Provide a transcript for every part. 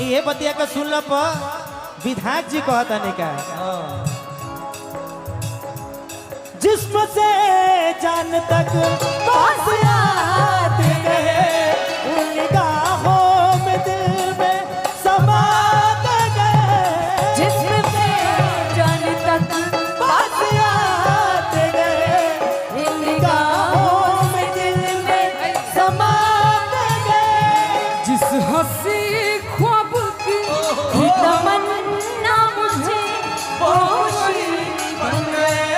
ये बतिया का सुनल पर विधायक जी कहता नहीं का जिस्म से जान तक पास आते गए उन निगाहों में दिल में समाते गए जिस्म से जान तक पास आते गए इन निगाहों में दिल में समाते गए जिस हंसी ख्वाब की तमन्ना मुझे होशी बन गए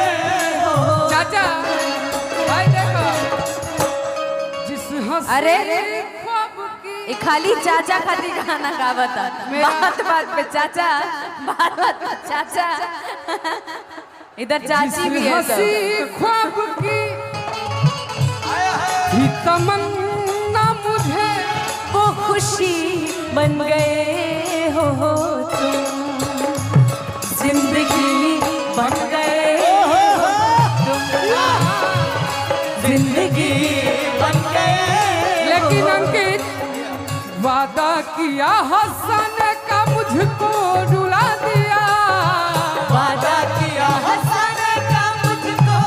हो चाचा भाई देखो जिस हंसी अरे ख्वाब की ये खाली चाचा खातिर गाना गावता बात बात पे चाचा बात बात पे चाचा इधर चाची भी है हंसी ख्वाब की तमन्ना मुझे वो खुशी बन गए हो तुम जिंदगी बन गए हो तुम जिंदगी बन गए लेकिन अंकित वादा किया हंसने का मुझको रुला दिया वादा किया हंसने का मुझको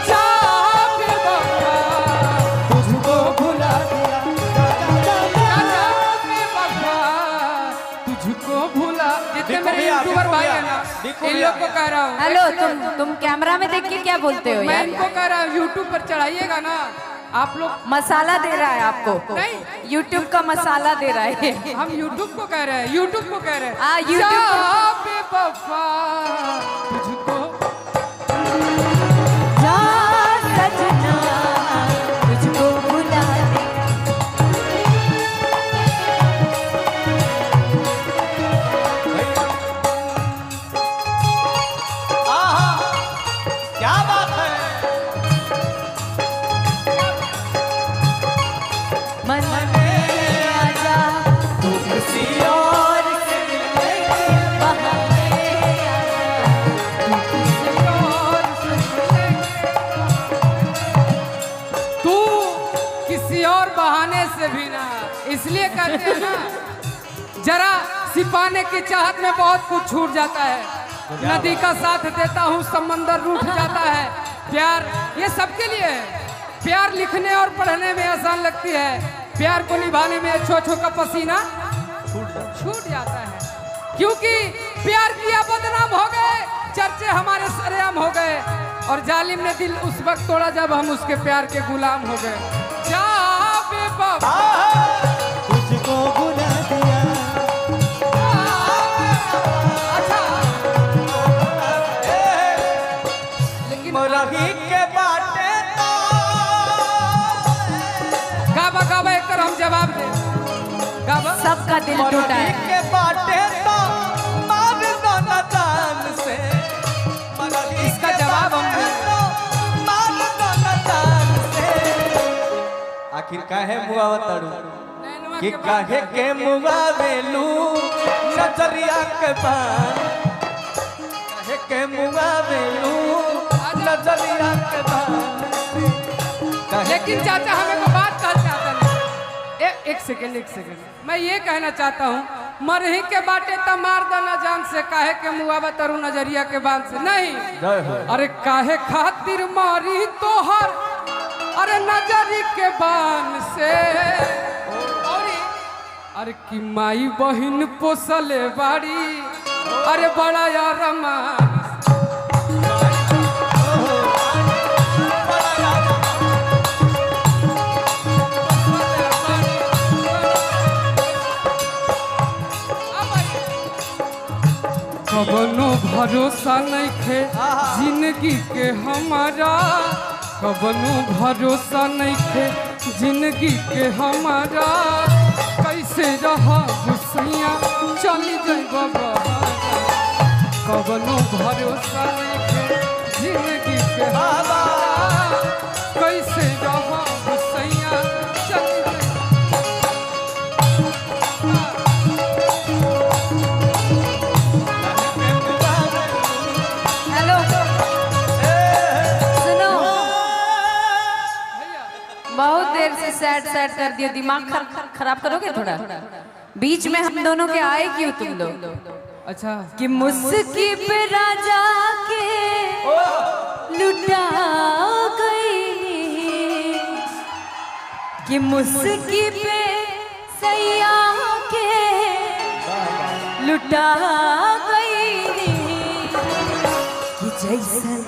जाके बाबा तुझको भुला दिया जाके बाबा तुझको भूला जितने मेरे यूट्यूबर भाई है ना इन लोग को कह रहा हूँ हेलो तुम कैमरा में देख के क्या बोलते हो मैं यार इनको कह रहा हूँ यूट्यूब पर चढ़ाइएगा ना आप लोग मसाला दे रहा है आपको नहीं। यूट्यूब का मसाला दे रहा है हम यूट्यूब को कह रहे हैं यूट्यूब को कह रहे हैं हाँ, YouTube को। जाके बाबा तुझको जा सजना तुझको भुला दे क्या बात है मन में आजा तू किसी और से मिलने बहाने आजा तू किसी और से तू किसी और बहाने से भी ना इसलिए कहते हैं ना जरा सिपाने की चाहत में बहुत कुछ छूट जाता है नदी का साथ देता हूँ समंदर रूठ जाता है प्यार ये सबके लिए है प्यार लिखने और पढ़ने में आसान लगती है प्यार को निभाने में अच्छो का पसीना छूट जाता है क्योंकि प्यार किया बदनाम हो गए चर्चे हमारे सरेआम हो गए और जालिम ने दिल उस वक्त तोड़ा जब हम उसके प्यार के गुलाम हो गए जा बेवफा तुझको भुला दिया अच्छा लेकिन मोरही के बाटे तो गावा गावा एक कर हम जवाब दे गावा सबका दिल टूटा मोरही है के बाटे तो मार दो ना जान से मोरही इसका के जवाब हम बाटे तो मार दो ना जान से आखिर काहे मुआवत तड़ू नैनवा कि के बाद काहे के मुआवेलू नजरिया के बान काहे के मुआवेलू नजरिया के बान लेकिन चाचा हमें को बात कहना चाहता नहीं एक सेकंड मैं ये कहना चाहता हूँ मरही के बाटे त मार देना जान से काहे के मुआवा तरु नजरिया के बांध से नहीं अरे काहे खातिर मारी तोहर अरे नजरी के बान से अरे कि माई बहिन पोसले बाड़ी अरे बड़ा यार रमान कबनो भरोसा नहीं खे जिंदगी के हमारा कबनो भरोसा नहीं खे जिंदगी के हमारा कैसे रहा गुस्सैया चली जाए बाबा कबनो भरोसा नहीं खे जिंदगी के हमारा कैसे रहा गुस्सैया चली जाए हेलो सुनो भैया बहुत देर से सैड सैड कर दिया, दिमाग खराब करोगे थोड़ा। बीच में हम दोनों के आए क्यों तुम लोग? अच्छा कि मुस्की पे राजा के लुटा गई, कि मुस्की पे सैया के लुटा गई, कि जैसन।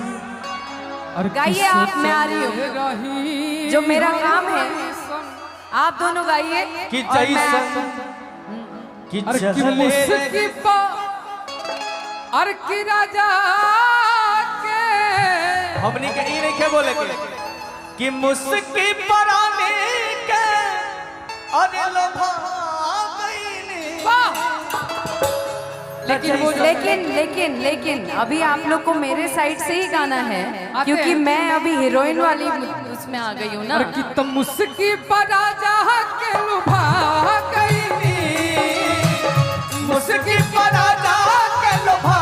और गाइए आप, मैं आ रही हूँ। जो मेरा काम है आप दोनों गाइए कि और मैं कि और कि मुस्की पा और कि राजा के हमनी के ई नहीं बोले कि मुस्की पराने के अरे लोभा गईनी। लेकिन अभी आप लोग को मेरे साइड से ही गाना है, क्योंकि मैं अभी हीरोइन वाली उसमें आ गई हूँ ना। और कि तुम मुस्की पर राजा के लुभा गईनी, मुस्की पराजा के लोभा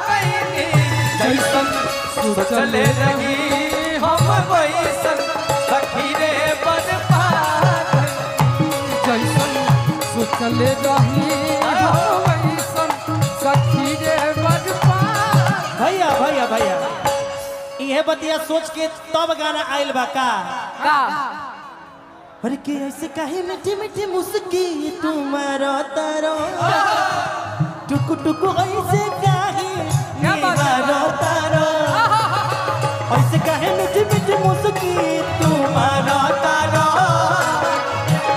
गईनी। जैसन सोचले रही हम वैसन सखी रे बन पार, जैसन सोचले रही वैसन सखी रे बन पार। भैया भैया भैया इहे बतिया सोच के तब गाना आइल बा का? अरे के ऐसे काहे मीठी मीठी मुस्की तुम्हारा तारो टुकु टुकु ऐसे काहे निवारो तारो, ऐसे काहे मीठी मीठी मुस्की तुम्हारा तारो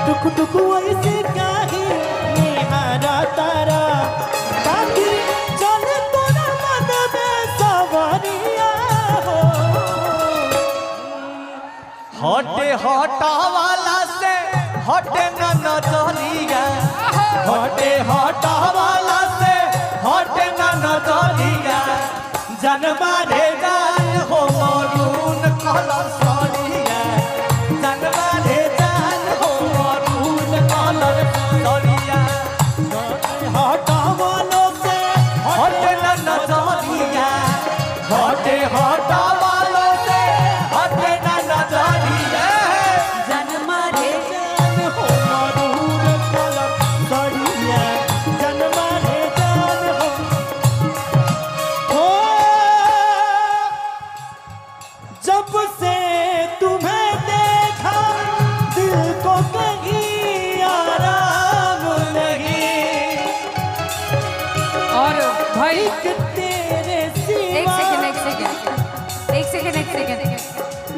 टुकु टुकु ऐसे काहे निवारो तारो, ताकि चले तोरा मन में सवारिया हो। हटे हटा वाला से हटे न नजरिया, हटे हटा वाला से हटे न नजरिया। जनवा रे जान हो मरून कलर सरिया, जनवा रे जान हो मरून कलर सरिया। हटा वालों से हटे न नजरिया, हटे हटा वालों से हटे न नजरिया। जन्मा रे जान हो मरूर कलर सरिया, जन्मा रे जान हो। जब से तुम्हें देखा दिल को कहीं आराम नहीं, और भाई कि तेरे सिवा एक सेकंड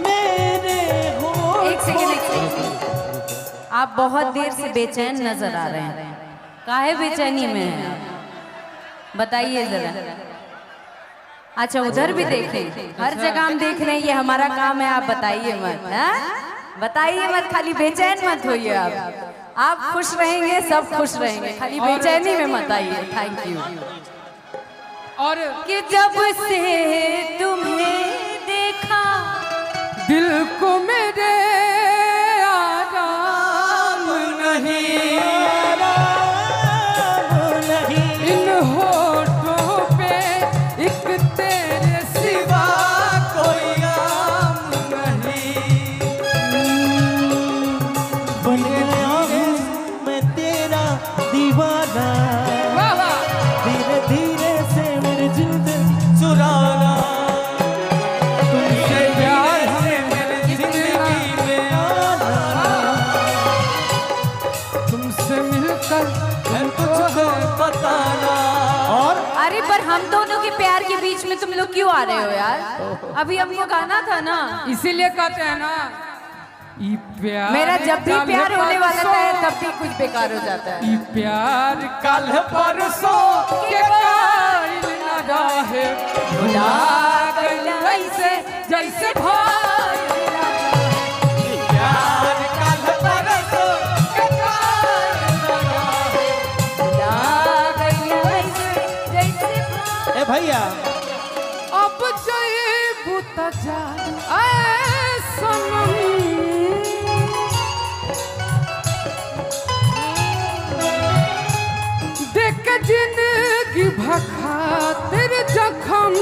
मेरे हो। एक सेकंड। आप बहुत देर से बेचैन नजर आ रहे हैं, काहे बेचैनी में हैं आप? बताइए जरा। अच्छा उधर भी देखें, हर जगह हम देख रहे हैं, ये हमारा काम है। आप बताइए मत, हाँ? बताइए मत, खाली बेचैन मत होइए आप खुश रहेंगे, सब खुश रहेंगे, खाली बेचैनी में मत आइए। Thank you. और कि जब से तुम्हें देखा दिल को मेरे आराम नहीं, आराम नहीं, इन होठों पे एक तेरे सिवा कोई आम नहीं। बन गया हूँ मैं तेरा दीवाना, वाह वाह। धीरे धीरे से मेरी जिंद चुराना तुमसे प्यार से मेरी जिंदगी में आना, तुमसे मिलकर तुझको बताना। और अरे पर हम दोनों के प्यार के बीच में तुम लोग क्यों आ रहे हो यार? अभी हमको गाना था ना। इसीलिए कहते हैं ना, ई प्यार मेरा जब भी कल प्यार होने वाला परसों, है तब भी कुछ बेकार हो जाता है। ई प्यार कल परसों के कायल न रहे, भुला गई वैसे जैसे भाई प्यार कल परसों के कायल न रहे, भुला गई वैसे जैसे भाई। ए भैया अब जईबू त जा ऐ सनम, देख जिंदगी भखातिर जखम,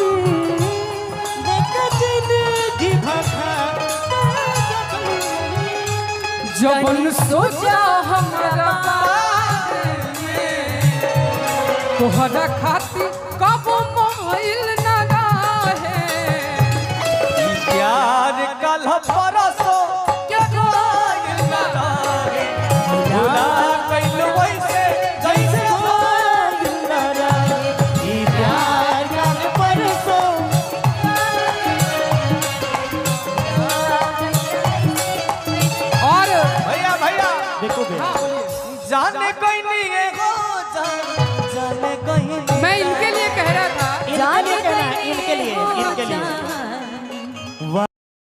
देख जिंदगी भखा जब जबन सोचा हमरा बारे में तोहरा खातिर कब मोहिल न रहे प्यार कल परसो के कोई न रहे भुला गइल वैसे जैसे कोई न रहे ई प्यार कल परसों और भैया भैया देखो बे हाँ, बोलिए। जाने कोई नहीं है हो जाने कोई नहीं मैं इनके लिए कह रहा था इनके लिए कहना है, इनके लिए